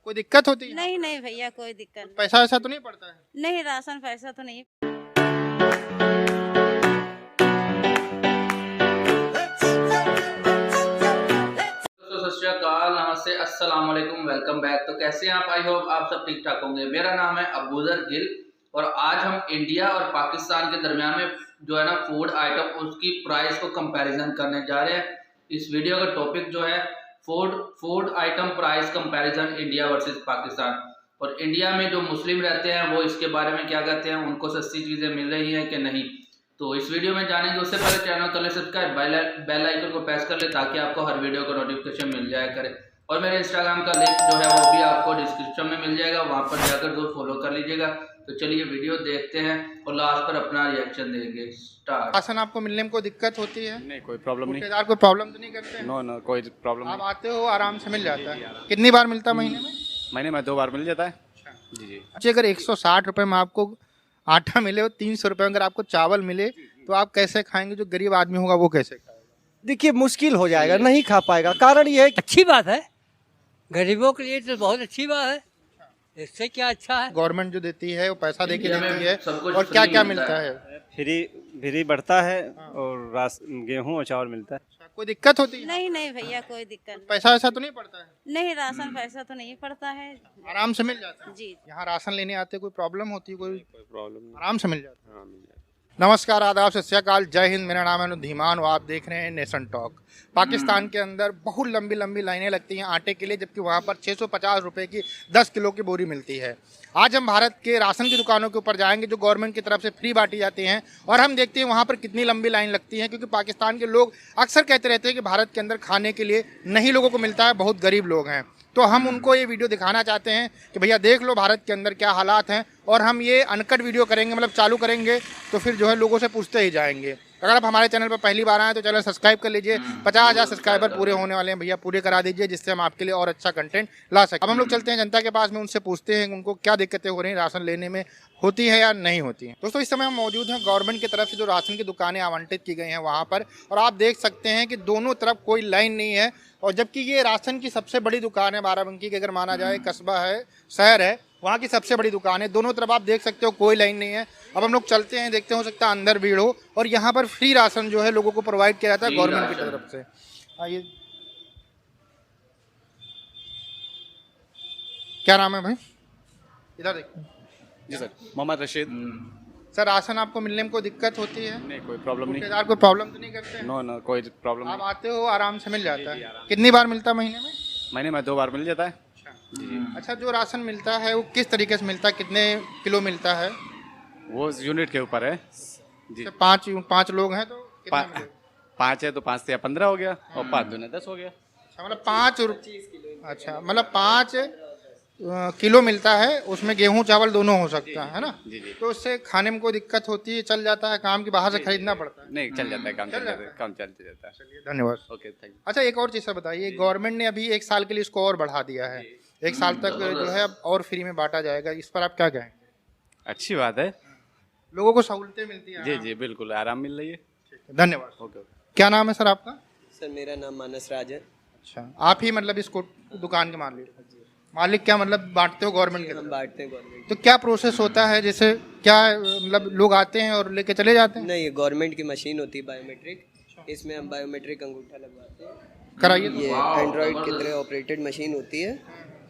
कोई दिक्कत होती है? नहीं नहीं भैया, कोई दिक्कत नहीं। पैसा ऐसा तो नहीं पड़ता है? नहीं, राशन पैसा तो नहीं। दोस्तों सत श्री अकाल, नमस्ते, अस्सलाम वालेकुम, वेलकम बैक। तो कैसे हैं आप? आई होप आप सब ठीक ठाक होंगे। मेरा नाम है अबूजर गिल और आज हम इंडिया और पाकिस्तान के दरमियान में जो है ना फूड आइटम उसकी प्राइस को कंपैरिजन करने जा रहे हैं। इस वीडियो का टॉपिक जो है food item price comparison India versus Pakistan. और इंडिया में जो मुस्लिम रहते हैं वो इसके बारे में क्या कहते हैं, उनको सस्ती चीज़ें मिल रही हैं कि नहीं। तो इस वीडियो में जानेंगे। उससे पहले चैनल कर ले सब्सक्राइब, बेल आइकन को प्रेस कर ले ताकि आपको हर वीडियो का नोटिफिकेशन मिल जाया करे। और मेरे इंस्टाग्राम का लिंक जो है वो भी आपको डिस्क्रिप्शन में मिल जाएगा, वहाँ पर जाकर जरूर फॉलो कर लीजिएगा। तो चलिए वीडियो देखते हैं और लास्ट पर अपना रिएक्शन देंगे। स्टार्ट। राशन आपको मिलने में कोई दिक्कत होती है? नहीं, कोई प्रॉब्लम नहीं। ठेकेदार कोई प्रॉब्लम तो नहीं करते हैं? नो नो, कोई प्रॉब्लम आप नहीं। आते हो आराम से मिल जाता है? कितनी बार मिलता है महीने में? महीने में 2 बार मिल जाता है। जी जी। अच्छा, अगर 160 रुपए में आपको आटा मिले और 300 रुपए में अगर आपको चावल मिले तो आप कैसे खाएंगे? जो गरीब आदमी होगा वो कैसे खाएगा? देखिए मुश्किल हो जाएगा, नहीं खा पाएगा। कारण ये है कि अच्छी बात है, गरीबों के लिए तो बहुत अच्छी बात है। इससे क्या अच्छा है? गवर्नमेंट जो देती है वो पैसा दे के इंडिया में देती है सब कुछ और क्या फ्री क्या मिलता मिलता है। है? फ्री बढ़ता है और गेहूं और चावल मिलता है। अच्छा, कोई दिक्कत होती है? नहीं नहीं भैया, कोई दिक्कत नहीं। पैसा ऐसा तो नहीं पड़ता है? नहीं, राशन पैसा तो नहीं पड़ता है। आराम से मिल जाता है? जी। यहाँ राशन लेने आते कोई प्रॉब्लम होती है? कोई प्रॉब्लम नहीं। आराम से मिल जाता है? हाँ, मिल जाता है। नमस्कार, आदाब, सत श्री अकाल, जय हिंद। मेरा नाम है अनुधीमान और आप देख रहे हैं नेशन टॉक। पाकिस्तान के अंदर बहुत लंबी लंबी लाइनें लगती हैं आटे के लिए, जबकि वहाँ पर 650 रुपए की 10 किलो की बोरी मिलती है। आज हम भारत के राशन की दुकानों के ऊपर जाएंगे जो गवर्नमेंट की तरफ से फ्री बांटी जाती हैं और हम देखते हैं वहाँ पर कितनी लंबी लाइन लगती है, क्योंकि पाकिस्तान के लोग अक्सर कहते रहते हैं कि भारत के अंदर खाने के लिए नहीं लोगों को मिलता है, बहुत गरीब लोग हैं। तो हम उनको ये वीडियो दिखाना चाहते हैं कि भैया देख लो भारत के अंदर क्या हालात हैं, और हम ये अनकट वीडियो करेंगे, मतलब चालू करेंगे तो फिर जो है लोगों से पूछते ही जाएंगे। अगर आप हमारे चैनल पर पहली बार आए तो चैनल सब्सक्राइब कर लीजिए। 50,000 सब्सक्राइबर पूरे होने वाले हैं भैया, पूरे करा दीजिए जिससे हम आपके लिए और अच्छा कंटेंट ला सकें। अब हम लोग चलते हैं जनता के पास में, उनसे पूछते हैं उनको क्या दिक्कतें हो रही हैं, राशन लेने में होती है या नहीं होती हैं। दोस्तों इस समय हम मौजूद हैं गवर्नमेंट की तरफ से जो राशन की दुकानें आवंटित की गई हैं वहाँ पर, और आप देख सकते हैं कि दोनों तरफ कोई लाइन नहीं है। और जबकि ये राशन की सबसे बड़ी दुकान है बाराबंकी की, अगर माना जाए कस्बा है, शहर है, वहाँ की सबसे बड़ी दुकान है। दोनों तरफ आप देख सकते हो कोई लाइन नहीं है। अब हम लोग चलते हैं, देखते हो सकता है अंदर भीड़ हो। और यहाँ पर फ्री राशन जो है लोगों को प्रोवाइड किया जाता है गवर्नमेंट की तरफ से। आइए, क्या नाम है भाई? इधर देखिए। जी sir, Mohammed Rashid. Sir ration आपको मिलने में कोई दिक्कत होती है? नहीं, कोई प्रॉब्लम नहीं। ठेकेदार कोई प्रॉब्लम तो नहीं करते हैं? नो नो, कोई प्रॉब्लम आप नहीं। आते हो आराम से मिल जाता है? कितनी बार मिलता है महीने में? महीने में 2 बार मिल जाता है। जी जी। अच्छा, जो राशन मिलता है वो किस तरीके से मिलता है, कितने किलो मिलता है? वो यूनिट के ऊपर है जी। 5 लोग हैं तो कितना मिलेगा? 5 है तो 5 से 15 हो गया और 5 दूने 10 हो गया। अच्छा, मतलब 5 अच्छा, मतलब 5 किलो मिलता है, उसमें गेहूं चावल दोनों हो सकता है ना? जी जी। तो उससे खाने में कोई दिक्कत होती है? चल जाता है काम की, बाहर से खरीदना पड़ता है? नहीं, चल जाता है काम, चल चल जाता जाता है। है, काम चलते जाता है। चलिए, धन्यवाद। Okay, thank you. अच्छा, एक और चीज़ बताइए, गवर्नमेंट ने अभी 1 साल के लिए इसको और बढ़ा दिया है, 1 साल तक जो है अब और फ्री में बांटा जाएगा, इस पर आप क्या कहेंगे? अच्छी बात है। लोगों को सहूलतें मिलती हैं? जी जी, बिल्कुल आराम मिल रही है। धन्यवाद। Okay okay. क्या नाम है सर आपका? सर मेरा नाम मानस राज है। अच्छा, आप ही मतलब इसको दुकान के मालिक क्या मतलब बांटते हो गवर्नमेंट के हम तरफ? बांटते हैं गवर्नमेंट। तो क्या प्रोसेस होता है, जैसे क्या मतलब लोग आते हैं और लेके चले जाते हैं? नहीं, ये गवर्नमेंट की मशीन होती है बायोमेट्रिक, इसमें हम बायोमेट्रिक अंगूठा लगवाते हैं। कराइए। ये एंड्रॉयड की तरह ऑपरेटेड मशीन होती है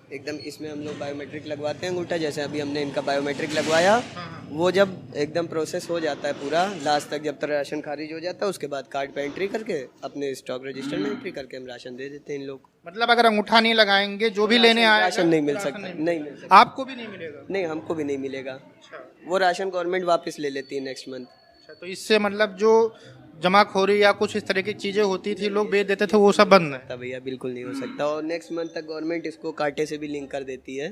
एकदम, इसमें हम लोग बायोमेट्रिक लगवाते हैं अंगूठा। जैसे अभी हमने इनका बायोमेट्रिक लगवाया, वो जब एकदम प्रोसेस हो जाता है पूरा लास्ट तक, जब तक राशन खारिज हो जाता है उसके बाद कार्ड पे एंट्री करके अपने स्टॉक रजिस्टर में एंट्री करके हम राशन दे देते हैं इन लोग। मतलब अगर अंगूठा नहीं लगाएंगे जो भी लेने आए राशन नहीं मिल सकता, नहीं मिल सकता। आपको भी नहीं मिलेगा? नहीं, हमको भी नहीं मिलेगा। अच्छा, वो राशन गवर्नमेंट वापस ले लेती है नेक्स्ट मंथ। अच्छा, तो इससे मतलब जो जमाखोरी या कुछ इस तरह की चीजें होती थी, लोग बेच देते थे, वो सब बंद है? तब भैया बिल्कुल नहीं हो सकता। और नेक्स्ट मंथ तक गवर्नमेंट इसको कांटे से भी लिंक कर देती है,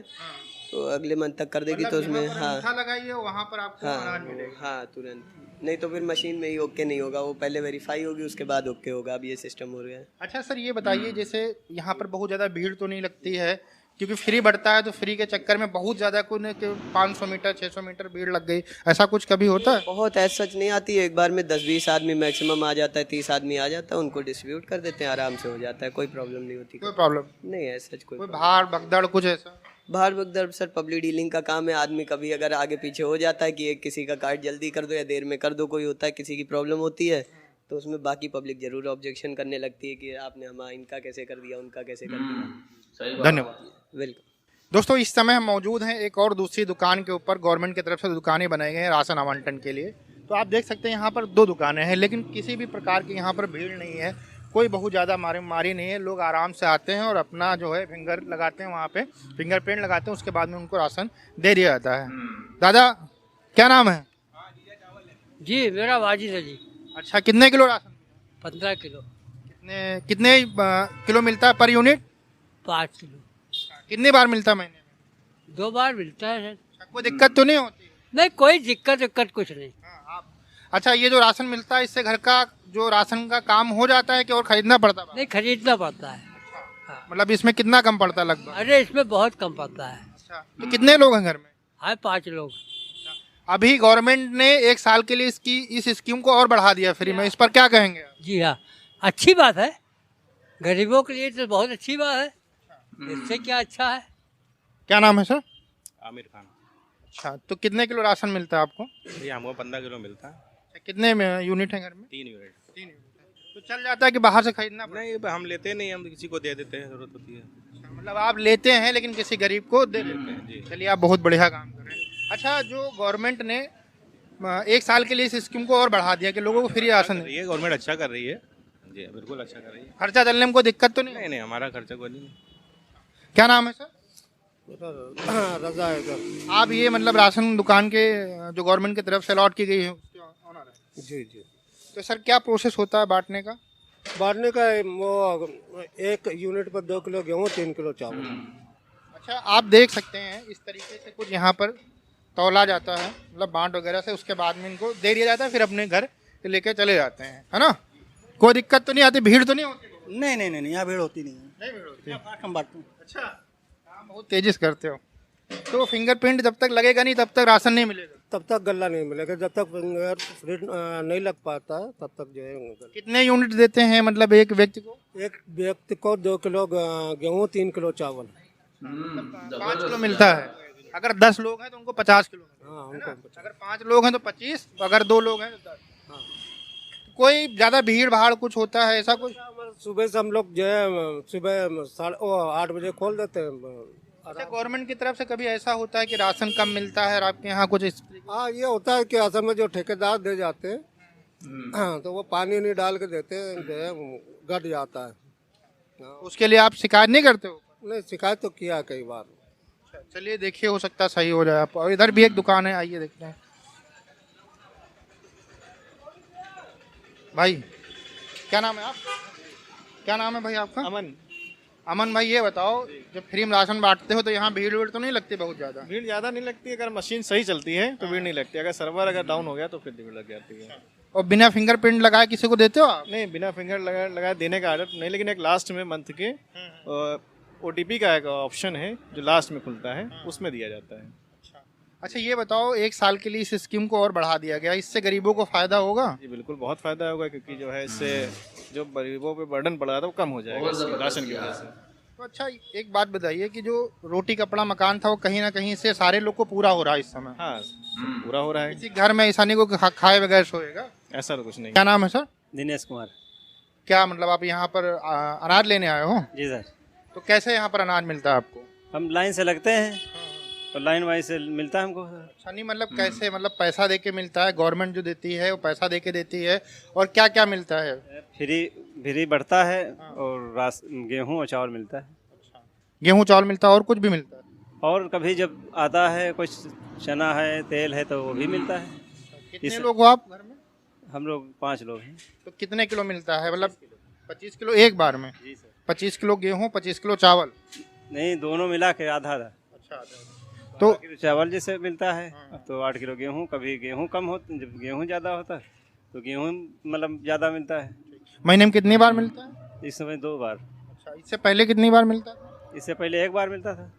तो अगले मंथ तक कर देगी। तो उसमें हाँ अंगूठा लगाइए, वहाँ पर आपको अनाज मिलेगा। हाँ तुरंत, नहीं तो फिर मशीन में ही ओके नहीं होगा, वो पहले वेरीफाई होगी उसके बाद ओके होगा। अब ये सिस्टम हो गया है। अच्छा सर, ये बताइए जैसे यहाँ पर बहुत ज़्यादा भीड़ तो नहीं लगती है, क्योंकि फ्री बढ़ता है तो फ्री के चक्कर में बहुत ज़्यादा कोई 500 मीटर 600 मीटर भीड़ लग गई, ऐसा कुछ कभी होता है? बहुत ऐसा सच नहीं आती है, एक बार में 10-20 आदमी मैक्सिमम आ जाता है, 30 आदमी आ जाता है, उनको डिस्ट्रीब्यूट कर देते हैं, आराम से हो जाता है, कोई प्रॉब्लम नहीं होती। कोई प्रॉब्लम नहीं है सच कोई कोई भाड़ भगदड़ कुछ ऐसा? बाहर एकदम सर पब्लिक डीलिंग का काम है। आदमी कभी अगर आगे पीछे हो जाता है कि एक किसी का कार्ड जल्दी कर दो या देर में कर दो, कोई होता है किसी की प्रॉब्लम होती है, तो उसमें बाकी पब्लिक जरूर ऑब्जेक्शन करने लगती है कि आपने हमारा इनका कैसे कर दिया, उनका कैसे कर दिया। सही बात। धन्यवाद। वेलकम। दोस्तों इस समय हम मौजूद हैं एक और दूसरी दुकान के ऊपर। गवर्नमेंट की तरफ से दुकानें बनाई गई हैं राशन आवंटन के लिए। तो आप देख सकते हैं यहाँ पर 2 दुकानें हैं, लेकिन किसी भी प्रकार की यहाँ पर भीड़ नहीं है, कोई बहुत ज़्यादा मारी नहीं है। लोग आराम से आते हैं और अपना जो है फिंगर लगाते हैं, वहाँ पे फिंगरप्रिंट लगाते हैं, उसके बाद में उनको राशन दे दिया जाता है। दादा क्या नाम है? जी मेरा वाजिद है जी। अच्छा, कितने किलो राशन? 15 किलो। कितने किलो मिलता है पर यूनिट? 5 किलो। कितनी बार मिलता है महीने में? 2 बार मिलता है सर। कोई दिक्कत तो नहीं होती? नहीं, कोई दिक्कत कुछ नहीं। अच्छा, ये जो राशन मिलता है इससे घर का जो राशन का काम हो जाता है कि और खरीदना पड़ता है? नहीं, खरीदना पड़ता है। मतलब इसमें कितना कम पड़ता है लगभग? अरे इसमें बहुत कम पड़ता है। अच्छा, तो कितने लोग हैं घर में? है 5 लोग। अभी गवर्नमेंट ने 1 साल के लिए इस स्कीम को और बढ़ा दिया फ्री में, इस पर क्या कहेंगे आप? जी हाँ, अच्छी बात है। गरीबों के लिए तो बहुत अच्छी बात है। इससे क्या अच्छा है। क्या नाम है सर? आमिर खान। अच्छा, तो कितने किलो राशन मिलता है आपको? ये हमको 15 किलो मिलता है। कितने में यूनिट है घर में? 3 यूनिट। 3 यूनिट है। तो चल जाता है कि बाहर से खरीदना पड़ता नहीं, हम लेते नहीं, हम किसी को दे देते हैं, जरूरत होती है। है? मतलब आप लेते हैं लेकिन किसी गरीब को दे देते हैं। जी। चलिए, आप बहुत बढ़िया काम कर रहे हैं। अच्छा, जो गवर्नमेंट ने 1 साल के लिए इस स्कीम को और बढ़ा दिया कि लोगों को फ्री राशन दे। ये गवर्नमेंट अच्छा कर रही है जी, बिल्कुल अच्छा कर रही है। खर्चा चलने में कोई दिक्कत तो नहीं? नहीं, हमारा खर्चा कोई नहीं। क्या नाम है सर? रजा है सर। आप ये मतलब राशन दुकान के जो गवर्नमेंट की तरफ से अलॉट की गई है उसके ऑनर है? जी जी। तो सर क्या प्रोसेस होता है बांटने का? बांटने का वो 1 यूनिट पर 2 किलो गेहूँ, 3 किलो चावल। अच्छा, आप देख सकते हैं इस तरीके से कुछ यहाँ पर तौला जाता है, मतलब बांट वगैरह से, उसके बाद में इनको दे दिया जाता है, फिर अपने घर लेके चले जाते हैं, है ना? कोई दिक्कत तो नहीं आती, भीड़ तो नहीं होती? नहीं नहीं नहीं, यहाँ भीड़ होती नहीं है। नहीं भीड़ होती। हम बांटते हैं। अच्छा, काम बहुत तेजी से करते हो। तो फिंगरप्रिंट जब तक लगेगा नहीं तब तक राशन नहीं मिलेगा? तब तक गल्ला नहीं मिलेगा, जब तक फिंगरप्रिंट नहीं लग पाता है तब तक जो है। कितने यूनिट देते हैं मतलब एक व्यक्ति को? एक व्यक्ति को 2 किलो गेहूँ, 3 किलो चावल। 5 किलो मिलता है। अगर 10 लोग हैं तो उनको 50 किलो मिलता है। हाँ, हमको अगर 5 लोग हैं तो 25, अगर 2 लोग हैं तो 10। हाँ। कोई ज्यादा भीड़ भाड़ कुछ होता है ऐसा कुछ? सुबह से हम लोग जो है सुबह 8 बजे खोल देते हैं। अच्छा, गवर्नमेंट की तरफ से कभी ऐसा होता है कि राशन कम मिलता है और आपके यहाँ कुछ हाँ, ये होता है कि असल में जो ठेकेदार दे जाते हैं तो वो पानी नहीं डाल के देते हैं, जो है घट जाता है। उसके लिए आप शिकायत नहीं करते हो? नहीं, शिकायत तो किया कई बार। चलिए देखिए, हो सकता है सही हो जाए आप। और इधर भी एक दुकान है, आइए देखते हैं। भाई क्या नाम है आप? क्या नाम है भाई आपका? अमन। अमन भाई, ये बताओ जब फ्री में राशन बांटते हो तो यहाँ भीड़ तो नहीं लगती बहुत ज़्यादा? भीड़ ज़्यादा नहीं लगती, अगर मशीन सही चलती है तो भीड़ नहीं लगती, अगर सर्वर अगर डाउन हो गया तो फिर भीड़ लग जाती है। और बिना फिंगरप्रिंट लगाए किसी को देते हो आप? नहीं, बिना फिंगर लगाए देने का आदत नहीं, लेकिन एक लास्ट में मंथ के OTP का एक ऑप्शन है जो लास्ट में खुलता है, उसमें दिया जाता है। अच्छा, ये बताओ 1 साल के लिए इस स्कीम को और बढ़ा दिया गया, इससे गरीबों को फायदा होगा? जी बिल्कुल, बहुत फायदा होगा, क्योंकि जो है इससे जो गरीबों पे बर्डन पड़ रहा था वो कम हो जाएगा इससे, राशन की वजह से। तो अच्छा, एक बात बताइए कि जो रोटी कपड़ा मकान था वो कहीं ना कहीं से सारे लोग को पूरा हो रहा है इस समय? हाँ, पूरा हो रहा है। किसी घर में ऐसा नहीं को खाए बगैर सोएगा? ऐसा तो कुछ नहीं। क्या नाम है सर? दिनेश कुमार। क्या मतलब आप यहाँ पर अनाज लेने आए हो? जी सर। तो कैसे यहाँ पर अनाज मिलता है आपको? हम लाइन से लगते हैं और लाइन वाइज से मिलता है हमको। अच्छा, नहीं मतलब कैसे, मतलब पैसा दे के मिलता है? गवर्नमेंट जो देती है वो पैसा दे के देती है, और क्या क्या मिलता है? फ्री बढ़ता है और गेहूँ और चावल मिलता है। गेहूँ चावल मिलता है, और कुछ भी मिलता है? और कभी जब आता है कुछ चना है, तेल है, तो वो भी मिलता है। कितने लोग हो आप घर में? हम लोग 5 लोग हैं। तो कितने किलो मिलता है? मतलब 25 किलो एक बार में? जी सर। 25 किलो गेहूँ, 25 किलो चावल? नहीं, दोनों मिला के आधा आधा। अच्छा, तो चावल जैसे मिलता है तो 8 किलो गेहूँ, कभी गेहूँ कम होता, जब गेहूँ ज़्यादा होता है तो गेहूँ मतलब ज़्यादा मिलता है। महीने में कितनी बार मिलता है? इस समय 2 बार। अच्छा, इससे पहले कितनी बार मिलता था? इससे पहले 1 बार मिलता था।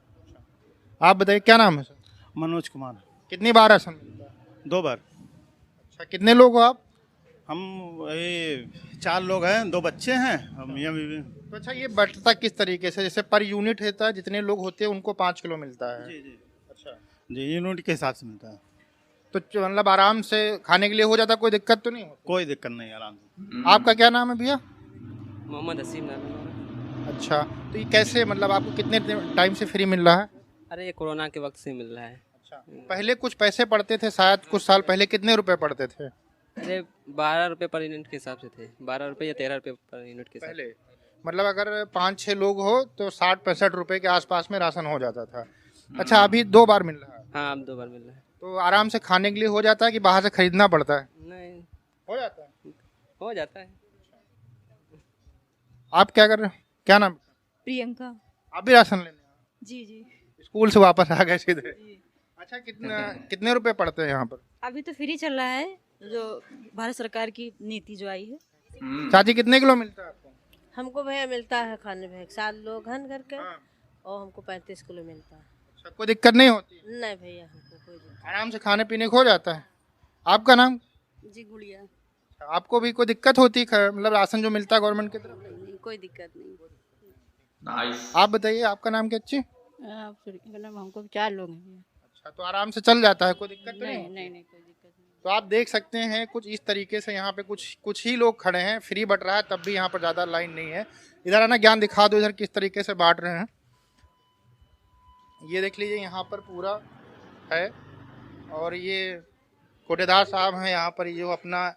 आप बताइए, क्या नाम है सर? मनोज कुमार। कितनी बार राशन मिलता है? 2 बार। अच्छा, कितने लोग हो आप? हम ये 4 लोग हैं, 2 बच्चे हैं, हम मियाँ बीवी। तो अच्छा, ये बंटता किस तरीके से? जैसे पर यूनिट होता है, जितने लोग होते हैं उनको 5 किलो मिलता है। जी जी अच्छा, जी, यूनिट के हिसाब से मिलता है। तो मतलब आराम से खाने के लिए हो जाता, कोई दिक्कत तो नहीं होती? कोई दिक्कत नहीं, आराम से। आपका क्या नाम है भैया? मोहम्मद हसीम नाम है। अच्छा, तो ये कैसे, मतलब आपको कितने टाइम से फ्री मिल रहा है? अरे ये कोरोना के वक्त से मिल रहा है। अच्छा, पहले कुछ पैसे पड़ते थे शायद, कुछ साल पहले कितने रुपए पड़ते थे अरे 12 रुपये पर यूनिट के हिसाब से थे, 12 रुपये या 13 रुपये पर यूनिट के पहले? मतलब अगर 5-6 लोग हो तो 60-65 रुपए के आसपास में राशन हो जाता था। अच्छा, अभी 2 बार मिल रहा है? हाँ, अब 2 बार मिल रहा है। तो आराम से खाने के लिए हो जाता है कि बाहर से खरीदना पड़ता है? नहीं, हो जाता है। हो जाता है। आप क्या कर रहे हो? क्या नाम? प्रियंका। आप भी राशन लेने आए? जी जी। स्कूल से वापस आ गए सीधे? अच्छा, कितने रुपए पड़ते हैं यहाँ पर? अभी तो फ्री चल रहा है, जो भारत सरकार की नीति जो आई है। चाची, कितने किलो मिलता है आपको? हमको भैया मिलता है खाने में 7 लोग हैं घर के, हाँ। और हमको 35 किलो मिलता है। अच्छा, कोई दिक्कत नहीं होती? नहीं भैया, हमको कोई दिक्कत आराम से खाने पीने को हो जाता है। आपका नाम? जी, गुड़िया। आपको भी कोई दिक्कत होती है, मतलब राशन जो मिलता है गवर्नमेंट की तरफ? नहीं, कोई दिक्कत नहीं। नाइस। आप बताइए, आपका नाम क्या? अच्छी? हमको 4 लोग हैं। अच्छा, तो आराम से चल जाता है, कोई दिक्कत तो नहीं? नहीं नहीं, कोई दिक्कत नहीं। तो आप देख सकते हैं कुछ इस तरीके से यहाँ पे कुछ ही लोग खड़े हैं, फ्री बट रहा है तब भी यहाँ पर ज़्यादा लाइन नहीं है। इधर आना, ज्ञान दिखा दो इधर किस तरीके से बांट रहे हैं। ये देख लीजिए, यहाँ पर पूरा है, और ये कोटेदार साहब हैं यहाँ पर। ये अपना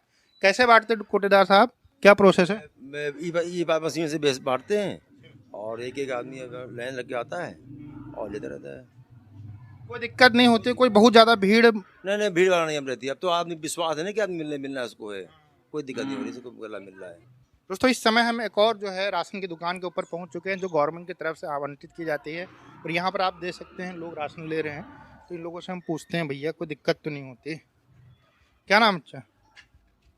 कैसे बांटते कोटेदार साहब, क्या प्रोसेस है? ई मशीन से बेस बांटते हैं, और एक एक आदमी अगर लाइन लग के आता है और लेता रहता है। कोई दिक्कत नहीं होती? कोई बहुत ज़्यादा भीड़? नहीं, भीड़ वाला नहीं अब रहती। अब तो आदमी विश्वास है ना कि आदमी मिलना उसको है, कोई दिक्कत नहीं हो रही, इसको गला मिल रहा है। दोस्तों, इस समय हम एक और जो है राशन की दुकान के ऊपर पहुंच चुके हैं, जो गवर्नमेंट की तरफ से आवंटित की जाती है। और यहाँ पर आप देख सकते हैं लोग राशन ले रहे हैं। तो इन लोगों से हम पूछते हैं, भैया कोई दिक्कत तो नहीं होती? क्या नाम? अच्छा,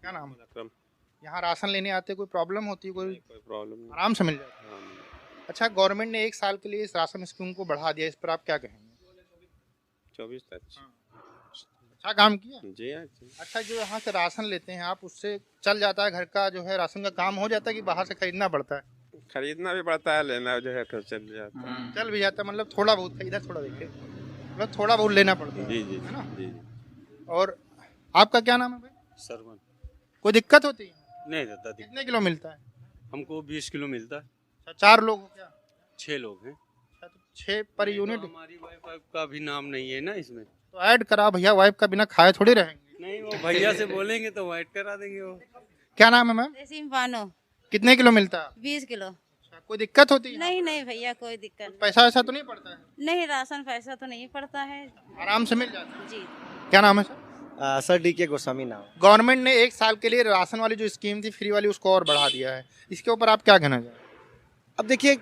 क्या नाम है? यहाँ राशन लेने आते, कोई प्रॉब्लम होती है? कोई प्रॉब्लम नहीं, आराम से मिल जाता है? अच्छा, गवर्नमेंट ने 1 साल के लिए इस राशन स्कीम को बढ़ा दिया, इस पर आप क्या कहेंगे? 24 तक। अच्छा काम किया जी। अच्छा, जो यहाँ से राशन लेते हैं आप, उससे चल जाता है घर का जो है राशन का काम हो जाता है कि बाहर से खरीदना पड़ता है? खरीदना भी पड़ता है, लेना जो है तो चल जाता है। चल भी जाता है, मतलब थोड़ा बहुत। इधर थोड़ा देखिए, मतलब थोड़ा बहुत लेना पड़ता है। जी जी है ना? जी। और आपका क्या नाम है भाई? सरवन। कोई दिक्कत होती है? नहीं दादा, कितने किलो मिलता है? हमको 20 किलो मिलता है। अच्छा, 4 लोग हो क्या? 6 लोग हैं। अच्छा, तो 6 पर यूनिट। हमारी वाइफ का भी नाम नहीं है ना इसमें, तो ऐड करा भैया, वाइफ का बिना खाए थोड़ी रहेंगे। नहीं वो भैया से बोलेंगे तो ऐड करा देंगे वो। क्या नाम है मैम? पानो। कितने किलो मिलता है? 20 किलो। अच्छा, कोई दिक्कत होती है? नहीं नहीं भैया, कोई दिक्कत नहीं। पैसा ऐसा तो नहीं पड़ता है? नहीं, राशन पैसा तो नहीं पड़ता है, आराम से मिल जाता है? जी। क्या नाम है सर? सर DK गोस्वामी नाम। गवर्नमेंट ने 1 साल के लिए राशन वाली जो स्कीम थी फ्री वाली, उसको और बढ़ा दिया है। इसके ऊपर आप क्या कहना चाहेंगे? अब देखिए,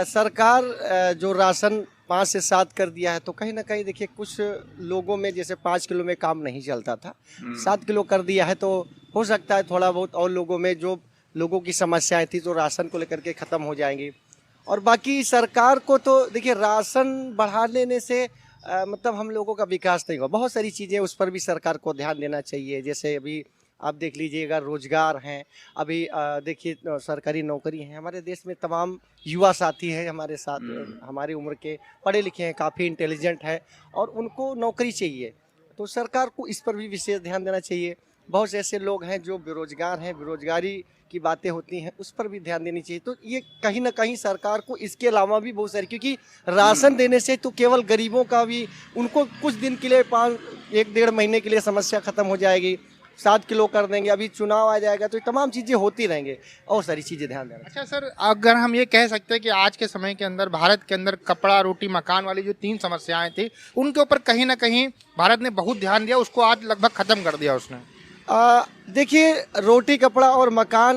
सरकार जो राशन 5 से 7 कर दिया है, तो कहीं ना कहीं देखिए कुछ लोगों में जैसे 5 किलो में काम नहीं चलता था, 7 किलो कर दिया है, तो हो सकता है थोड़ा बहुत और लोगों में जो लोगों की समस्याएं थी तो राशन को लेकर के ख़त्म हो जाएंगी। और बाकी सरकार को तो देखिए राशन बढ़ा लेने से मतलब हम लोगों का विकास नहीं हुआ। बहुत सारी चीज़ें उस पर भी सरकार को ध्यान देना चाहिए। जैसे अभी आप देख लीजिएगा, रोजगार हैं, अभी देखिए सरकारी नौकरी हैं। हमारे देश में तमाम युवा साथी हैं हमारे साथ, हमारी उम्र के, पढ़े लिखे हैं, काफ़ी इंटेलिजेंट हैं, और उनको नौकरी चाहिए। तो सरकार को इस पर भी विशेष ध्यान देना चाहिए। बहुत से ऐसे लोग हैं जो बेरोजगार हैं, बेरोजगारी की बातें होती हैं, उस पर भी ध्यान देनी चाहिए। तो ये कहीं ना कहीं सरकार को इसके अलावा भी बहुत सारी, क्योंकि राशन देने से तो केवल गरीबों का भी, उनको कुछ दिन के लिए 1-1.5 महीने के लिए समस्या ख़त्म हो जाएगी। 7 किलो कर देंगे, अभी चुनाव आ जाएगा तो तमाम चीज़ें होती रहेंगे, और सारी चीज़ें ध्यान देना। अच्छा सर, अगर हम ये कह सकते हैं कि आज के समय के अंदर भारत के अंदर कपड़ा, रोटी, मकान वाली जो 3 समस्याएं थी, उनके ऊपर कहीं ना कहीं भारत ने बहुत ध्यान दिया, उसको आज लगभग ख़त्म कर दिया उसने। देखिए, रोटी, कपड़ा और मकान,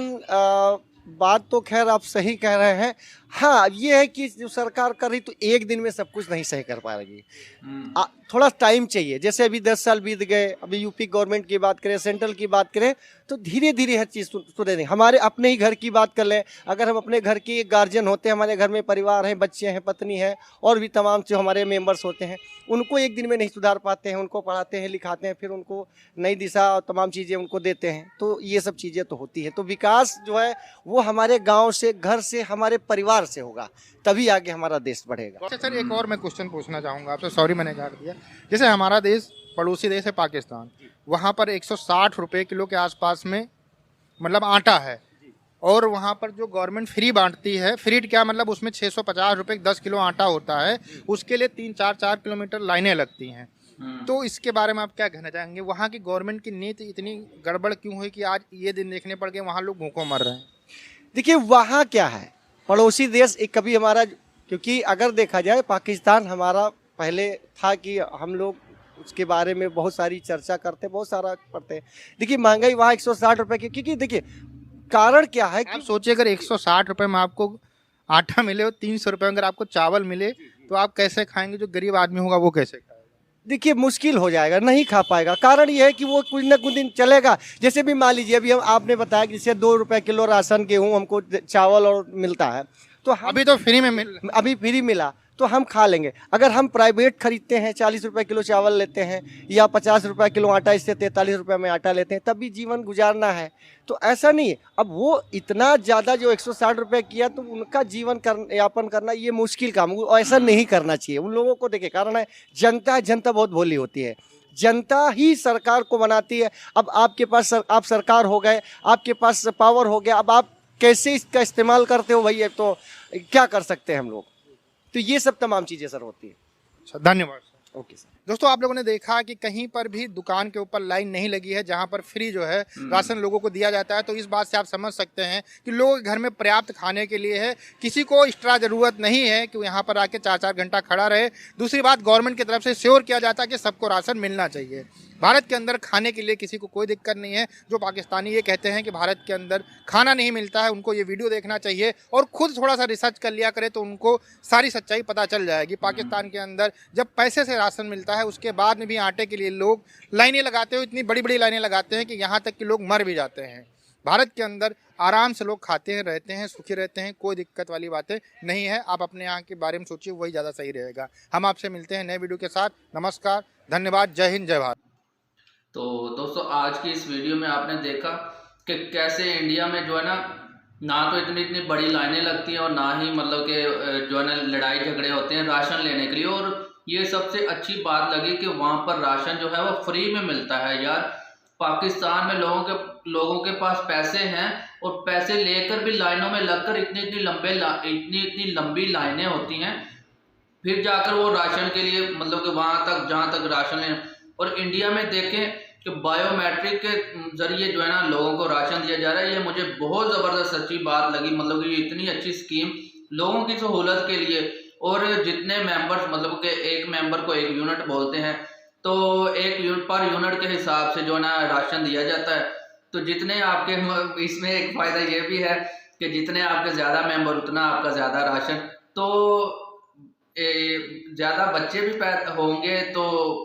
बात तो खैर आप सही कह रहे हैं। हाँ, ये है कि जो सरकार कर रही तो एक दिन में सब कुछ नहीं सही कर पाएगी, थोड़ा टाइम चाहिए। जैसे अभी 10 साल बीत गए, अभी यूपी गवर्नमेंट की बात करें, सेंट्रल की बात करें, तो धीरे धीरे हर चीज़ सुधरेगी। हमारे अपने ही घर की बात कर लें, अगर हम अपने घर के गार्जियन होते हैं, हमारे घर में परिवार हैं, बच्चे हैं, पत्नी है, और भी तमाम जो हमारे मेंबर्स होते हैं, उनको एक दिन में नहीं सुधार पाते हैं, उनको पढ़ाते हैं, लिखाते हैं, फिर उनको नई दिशा और तमाम चीज़ें उनको देते हैं, तो ये सब चीज़ें तो होती है। तो विकास जो है वो हमारे गाँव से, घर से, हमारे परिवार से होगा, तभी आगे हमारा देश बढ़ेगा। अच्छा सर, एक और मैं क्वेश्चन पूछना चाहूँगा आपसे, सॉरी मैंने काट दिया। जैसे हमारा देश पड़ोसी देश है पाकिस्तान, वहाँ पर 160 रुपये किलो के आसपास में मतलब आटा है, और वहाँ पर जो गवर्नमेंट फ्री बांटती है, फ्री क्या मतलब उसमें 650 रुपये 10 किलो आटा होता है, उसके लिए 3-4 किलोमीटर लाइनें लगती हैं। तो इसके बारे में आप क्या कहना चाहेंगे? वहाँ की गवर्नमेंट की नीति इतनी गड़बड़ क्यों हुई कि आज ये दिन देखने पड़ गए वहाँ लोग भूखों मर रहे हैं? देखिए वहाँ क्या है, पड़ोसी देश एक कभी हमारा, क्योंकि अगर देखा जाए पाकिस्तान हमारा पहले था कि हम लोग उसके बारे में बहुत सारी चर्चा करते, बहुत सारा पढ़ते। देखिए महंगाई वहाँ 160 रुपये की, क्योंकि देखिए कारण क्या है कि आप सोचिए अगर 160 रुपये में आपको आटा मिले और 300 रुपये अगर आपको चावल मिले तो आप कैसे खाएंगे? जो गरीब आदमी होगा वो कैसे खाएगा? देखिए मुश्किल हो जाएगा, नहीं खा पाएगा। कारण ये है कि वो कुछ न कुछ दिन चलेगा। जैसे भी मान लीजिए अभी हम आपने बताया कि जैसे 2 रुपये किलो राशन गेहूँ हमको चावल और मिलता है, तो अभी तो फ्री में अभी फ्री मिला तो हम खा लेंगे। अगर हम प्राइवेट खरीदते हैं, 40 रुपये किलो चावल लेते हैं या 50 रुपये किलो आटा, इससे 43 रुपये में आटा लेते हैं, तब भी जीवन गुजारना है। तो ऐसा नहीं है, अब वो इतना ज़्यादा जो 160 रुपये किया तो उनका जीवन यापन करना ये मुश्किल काम, ऐसा नहीं करना चाहिए उन लोगों को। देखिए कारण है जनता है, जनता बहुत भोली होती है, जनता ही सरकार को बनाती है। अब आपके पास आप सरकार हो गए, आपके पास पावर हो गया, अब आप कैसे इसका इस्तेमाल करते हो भैया, तो क्या कर सकते हैं हम लोग। तो ये सब तमाम चीज़ें सर होती है। अच्छा, धन्यवाद। Okay sir. दोस्तों आप लोगों ने देखा कि कहीं पर भी दुकान के ऊपर लाइन नहीं लगी है जहां पर फ्री जो है राशन लोगों को दिया जाता है। तो इस बात से आप समझ सकते हैं कि लोग घर में पर्याप्त खाने के लिए है, किसी को एक्स्ट्रा ज़रूरत नहीं है कि यहाँ पर आके 4-4 घंटा खड़ा रहे। दूसरी बात, गवर्नमेंट की तरफ से श्योर किया जाता है कि सबको राशन मिलना चाहिए। भारत के अंदर खाने के लिए किसी को कोई दिक्कत नहीं है। जो पाकिस्तानी ये कहते हैं कि भारत के अंदर खाना नहीं मिलता है, उनको ये वीडियो देखना चाहिए और खुद थोड़ा सा रिसर्च कर लिया करे तो उनको सारी सच्चाई पता चल जाएगी। पाकिस्तान के अंदर जब पैसे से राशन मिलता है उसके बाद में भी आटे के लिए लोग लाइनें लगाते हो, इतनी बड़ी बड़ी लाइनें लगाते हैं कि यहाँ तक कि लोग मर भी जाते हैं। भारत के अंदर आराम से लोग खाते हैं, रहते हैं, सुखी रहते हैं, कोई दिक्कत वाली बातें नहीं है। आप अपने यहाँ के बारे में सोचिए, वही ज़्यादा सही रहेगा। हम आपसे मिलते हैं नए वीडियो के साथ। नमस्कार, धन्यवाद, जय हिंद, जय भारत। तो दोस्तों आज की इस वीडियो में आपने देखा कि कैसे इंडिया में जो है ना तो इतनी बड़ी लाइनें लगती हैं और ना ही मतलब कि जो है ना लड़ाई झगड़े होते हैं राशन लेने के लिए। और ये सबसे अच्छी बात लगी कि वहाँ पर राशन जो है वो फ्री में मिलता है। यार पाकिस्तान में लोगों के पास पैसे हैं और पैसे लेकर भी लाइनों में लगकर इतनी लंबी लाइनें होती हैं, फिर जाकर वो राशन के लिए मतलब कि वहाँ तक जहाँ तक राशन लें। और इंडिया में देखें कि बायोमेट्रिक के जरिए जो है ना लोगों को राशन दिया जा रहा है। ये मुझे बहुत ज़बरदस्त अच्छी बात लगी, मतलब कि ये इतनी अच्छी स्कीम लोगों की सहूलत के लिए। और जितने मेंबर्स मतलब कि एक मेंबर को 1 यूनिट बोलते हैं, तो 1 यूनिट पर यूनिट के हिसाब से जो है ना राशन दिया जाता है। तो जितने आपके इसमें एक फ़ायदा ये भी है कि जितने आपके ज़्यादा मेंबर उतना आपका ज़्यादा राशन। तो ज़्यादा बच्चे भी पैदा होंगे तो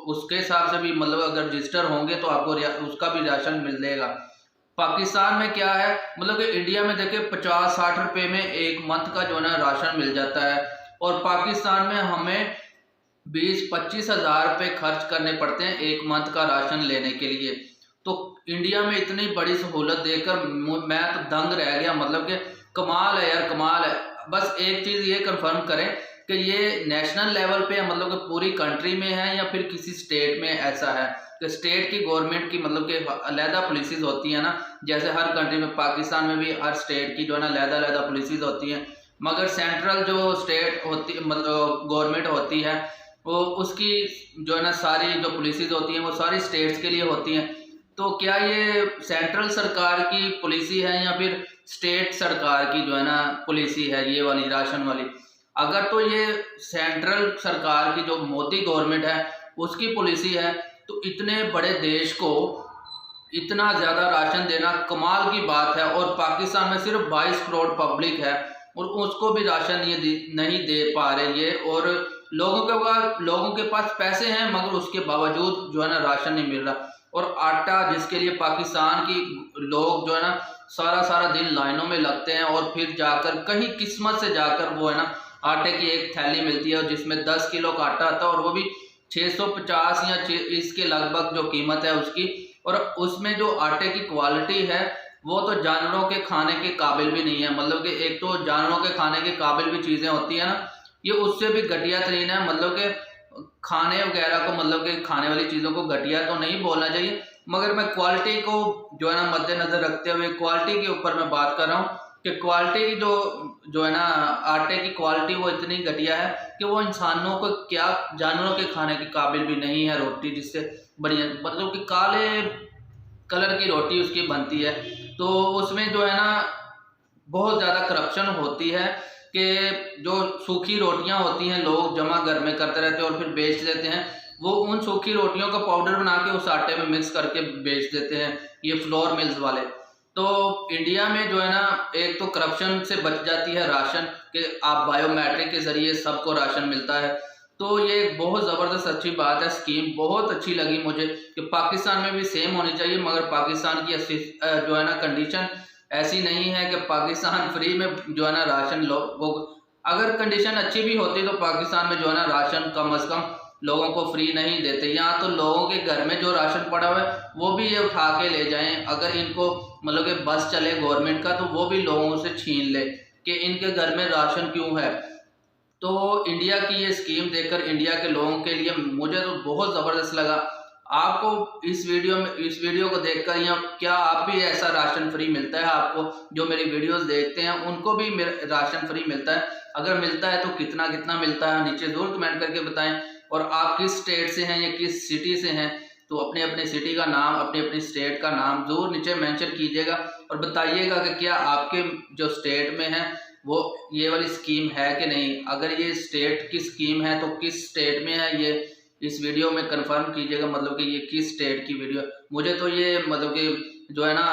उसके हिसाब से भी मतलब अगर रजिस्टर होंगे तो आपको उसका भी राशन मिल जाएगा। पाकिस्तान में क्या है मतलब कि इंडिया में देखे 50-60 रुपये में 1 मंथ का जो है ना राशन मिल जाता है, और पाकिस्तान में हमें 20-25 हज़ार रुपये खर्च करने पड़ते हैं 1 मंथ का राशन लेने के लिए। तो इंडिया में इतनी बड़ी सहूलत देकर मैं तो दंग रह गया, मतलब कि कमाल है यार, कमाल है। बस एक चीज़ ये कंफर्म करें कि ये नेशनल लेवल पे है, मतलब कि पूरी कंट्री में है या फिर किसी स्टेट में ऐसा है कि स्टेट की गवर्नमेंट की मतलब कि अलहदा पॉलिसीज होती है ना, जैसे हर कंट्री में पाकिस्तान में भी हर स्टेट की जो है ना अलहदा पॉलिसीज होती हैं, मगर सेंट्रल जो स्टेट होती मतलब गवर्नमेंट होती है वो उसकी जो है ना सारी जो पॉलिसीज होती हैं वो सारी स्टेट्स के लिए होती हैं। तो क्या ये सेंट्रल सरकार की पॉलिसी है या फिर स्टेट सरकार की जो है ना पॉलिसी है ये वाली राशन वाली? अगर तो ये सेंट्रल सरकार की जो मोदी गवर्नमेंट है उसकी पॉलिसी है तो इतने बड़े देश को इतना ज़्यादा राशन देना कमाल की बात है। और पाकिस्तान में सिर्फ 22 करोड़ पब्लिक है और उसको भी राशन ये नहीं दे पा रहे ये, और लोगों के पास पैसे हैं मगर उसके बावजूद जो है ना राशन नहीं मिल रहा। और आटा जिसके लिए पाकिस्तान की लोग जो है ना सारा दिन लाइनों में लगते हैं और फिर जाकर कहीं किस्मत से जाकर वो है ना आटे की एक थैली मिलती है और जिसमें 10 किलो का आटा आता है और वो भी 650 या इसके लगभग जो कीमत है उसकी। और उसमें जो आटे की क्वालिटी है वो तो जानवरों के खाने के काबिल भी नहीं है। मतलब कि एक तो जानवरों के खाने के काबिल भी चीज़ें होती है ना, ये उससे भी घटिया तरीन है। मतलब कि खाने वगैरह को, मतलब कि खाने वाली चीज़ों को घटिया तो नहीं बोलना चाहिए, मगर मैं क्वालिटी को जो है ना मद्देनजर रखते हुए क्वालिटी के ऊपर मैं बात कर रहा हूँ कि क्वालिटी जो है ना आटे की क्वालिटी वो इतनी घटिया है कि वो इंसानों को क्या जानवरों के खाने के काबिल भी नहीं है। रोटी जिससे बनी, मतलब कि काले कलर की रोटी उसकी बनती है, तो उसमें जो है ना बहुत ज़्यादा करप्शन होती है कि जो सूखी रोटियां होती हैं लोग जमा घर में करते रहते हैं और फिर बेच देते हैं। वो उन सूखी रोटियों का पाउडर बना के उस आटे में मिक्स करके बेच देते हैं ये फ्लोर मिल्स वाले। तो इंडिया में जो है ना एक तो करप्शन से बच जाती है राशन कि आप बायोमेट्रिक के ज़रिए सबको राशन मिलता है। तो ये एक बहुत ज़बरदस्त अच्छी बात है, स्कीम बहुत अच्छी लगी मुझे कि पाकिस्तान में भी सेम होनी चाहिए। मगर पाकिस्तान की जो है ना कंडीशन ऐसी नहीं है कि पाकिस्तान फ्री में जो है ना राशन लोगों, अगर कंडीशन अच्छी भी होती तो पाकिस्तान में जो है ना राशन कम से कम लोगों को फ्री नहीं देते। यहाँ तो लोगों के घर में जो राशन पड़ा हुआ है वो भी ये उठा के ले जाएं। अगर इनको मतलब कि बस चले गवर्नमेंट का तो वो भी लोगों से छीन ले कि इनके घर में राशन क्यों है। तो इंडिया की ये स्कीम देखकर इंडिया के लोगों के लिए मुझे तो बहुत ज़बरदस्त लगा। आपको इस वीडियो को देखकर या क्या आप भी ऐसा राशन फ्री मिलता है? आपको जो मेरी वीडियोस देखते हैं उनको भी राशन फ्री मिलता है? अगर मिलता है तो कितना कितना मिलता है नीचे ज़रूर कमेंट करके बताएं। और आप किस स्टेट से हैं या किस सिटी से हैं तो अपने अपने सिटी का नाम, अपने अपनी स्टेट का नाम ज़रूर नीचे मेंशन कीजिएगा और बताइएगा कि क्या आपके जो स्टेट में है वो ये वाली स्कीम है कि नहीं। अगर ये स्टेट की स्कीम है तो किस स्टेट में है ये इस वीडियो में कंफर्म कीजिएगा। मतलब कि ये किस स्टेट की वीडियो। मुझे तो ये मतलब कि जो है ना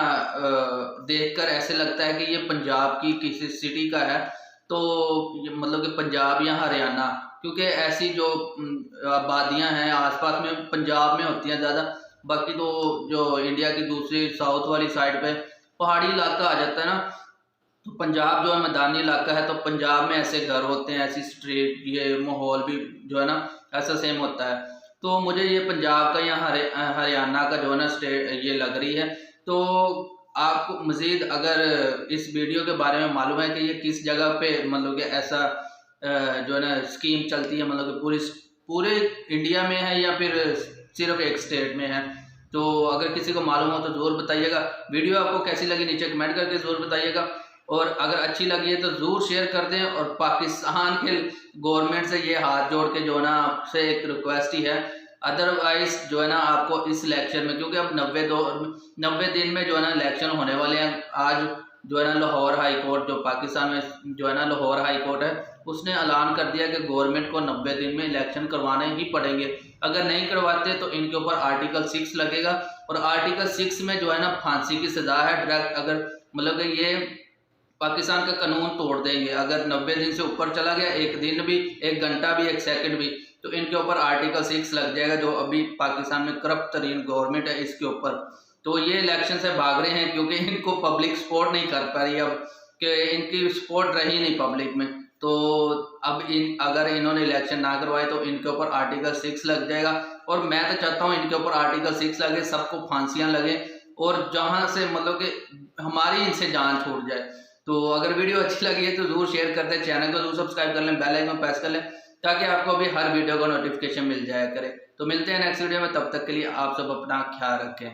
देखकर ऐसे लगता है कि ये पंजाब की किसी सिटी का है, तो ये मतलब कि पंजाब या हरियाणा, क्योंकि ऐसी जो आबादियां हैं आसपास में पंजाब में होती हैं ज़्यादा। बाकी तो जो इंडिया की दूसरी साउथ वाली साइड पे पहाड़ी इलाका आ जाता है ना, तो पंजाब जो है मैदानी इलाका है, तो पंजाब में ऐसे घर होते हैं, ऐसी स्ट्रीट, ये माहौल भी जो है ना ऐसा सेम होता है। तो मुझे ये पंजाब का या हरियाणा का जो है ना स्टेट ये लग रही है। तो आपको मज़ीद अगर इस वीडियो के बारे में मालूम है कि ये किस जगह पे मतलब कि ऐसा जो है ना स्कीम चलती है, मतलब कि पूरे इंडिया में है या फिर सिर्फ एक स्टेट में है, तो अगर किसी को मालूम हो तो ज़रूर बताइएगा। वीडियो आपको कैसी लगी नीचे कमेंट करके ज़रूर बताइएगा और अगर अच्छी लगी है तो ज़रूर शेयर कर दें। और पाकिस्तान के गवर्नमेंट से ये हाथ जोड़ के जो है ना आपसे एक रिक्वेस्ट ही है, अदरवाइज जो है ना आपको इस इलेक्शन में, क्योंकि अब 90 दिन में जो है ना इलेक्शन होने वाले हैं। आज जो है ना लाहौर हाई कोर्ट, जो पाकिस्तान में जो है ना लाहौर हाई कोर्ट है, उसने ऐलान कर दिया कि गवर्नमेंट को 90 दिन में इलेक्शन करवाने ही पड़ेंगे। अगर नहीं करवाते तो इनके ऊपर आर्टिकल 6 लगेगा और आर्टिकल 6 में जो है ना फांसी की सजा है डायरेक्ट। अगर मतलब कि ये पाकिस्तान का कानून तोड़ देंगे, अगर 90 दिन से ऊपर चला गया, एक दिन भी, एक घंटा भी, एक सेकंड भी, तो इनके ऊपर आर्टिकल 6 लग जाएगा, जो अभी पाकिस्तान में करप्ट तरीन गवर्नमेंट है इसके ऊपर। तो ये इलेक्शन से भाग रहे हैं क्योंकि इनको पब्लिक सपोर्ट नहीं कर पा रही, अब कि इनकी सपोर्ट रही नहीं पब्लिक में। तो अब अगर इन्होंने इलेक्शन ना करवाए तो इनके ऊपर आर्टिकल 6 लग जाएगा। और मैं तो चाहता हूँ इनके ऊपर आर्टिकल 6 लगे, सबको फांसियाँ लगे और जहाँ से मतलब कि हमारी इनसे जान छूट जाए। तो अगर वीडियो अच्छी लगी है तो जरूर शेयर कर दें, चैनल को जरूर सब्सक्राइब कर लें, बेल आइकन प्रेस कर लें ताकि आपको भी हर वीडियो का नोटिफिकेशन मिल जाया करे। तो मिलते हैं नेक्स्ट वीडियो में, तब तक के लिए आप सब अपना ख्याल रखें।